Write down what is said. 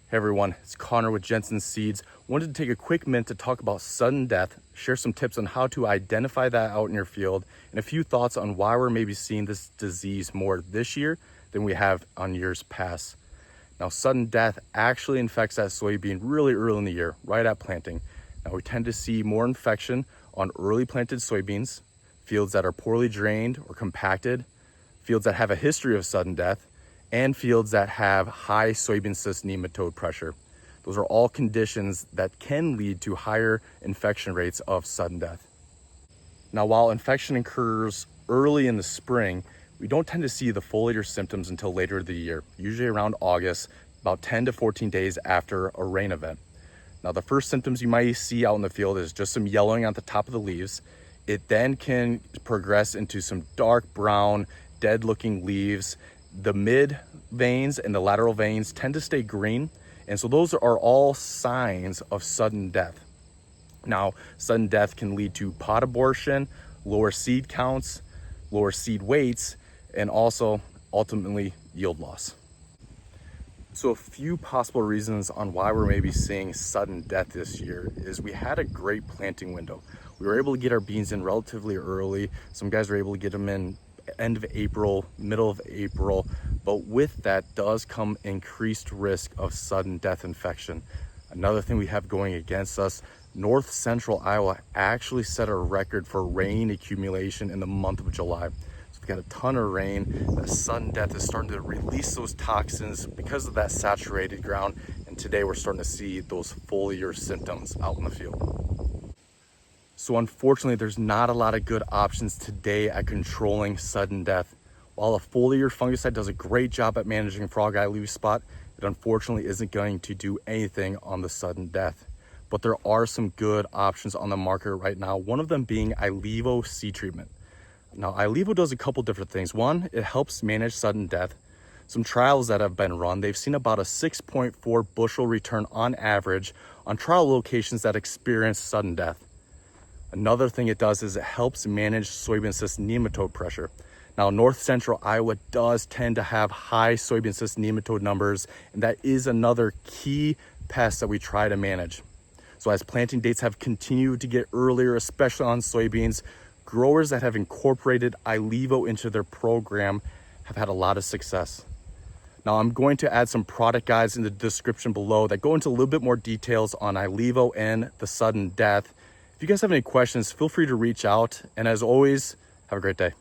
Hey everyone, it's Connor with Jensen Seeds. Wanted to take a quick minute to talk about sudden death, share some tips on how to identify that out in your field, and a few thoughts on why we're maybe seeing this disease more this year than we have on years past. Now, sudden death actually infects that soybean really early in the year, right at planting. Now, we tend to see more infection on early planted soybeans, fields that are poorly drained or compacted, fields that have a history of sudden death, and fields that have high soybean cyst nematode pressure. Those are all conditions that can lead to higher infection rates of sudden death. Now, while infection occurs early in the spring, we don't tend to see the foliar symptoms until later in the year, usually around August, about 10 to 14 days after a rain event. Now, the first symptoms you might see out in the field is just some yellowing at the top of the leaves. It then can progress into some dark brown, dead-looking leaves. The mid veins and the lateral veins tend to stay green, and so those are all signs of sudden death. Now, sudden death can lead to pod abortion, lower seed counts, lower seed weights, and also ultimately yield loss. So a few possible reasons on why we're maybe seeing sudden death this year is we had a great planting window. We were able to get our beans in relatively early. Some guys were able to get them in end of April, middle of April, but with that does come increased risk of sudden death infection. Another thing we have going against us, north central Iowa actually set a record for rain accumulation in the month of July. So we've got a ton of rain. That sudden death is starting to release those toxins because of that saturated ground, and today we're starting to see those foliar symptoms out in the field. So unfortunately, there's not a lot of good options today at controlling sudden death. While a foliar fungicide does a great job at managing frog eye leaf spot, it unfortunately isn't going to do anything on the sudden death. But there are some good options on the market right now, one of them being ILEVO seed treatment. Now, ILEVO does a couple different things. One, it helps manage sudden death. Some trials that have been run, they've seen about a 6.4 bushel return on average on trial locations that experience sudden death. Another thing it does is it helps manage soybean cyst nematode pressure. Now, north central Iowa does tend to have high soybean cyst nematode numbers, and that is another key pest that we try to manage. So as planting dates have continued to get earlier, especially on soybeans, growers that have incorporated ILEVO into their program have had a lot of success. Now, I'm going to add some product guides in the description below that go into a little bit more details on ILEVO and the sudden death. If you guys have any questions, feel free to reach out. And as always, have a great day.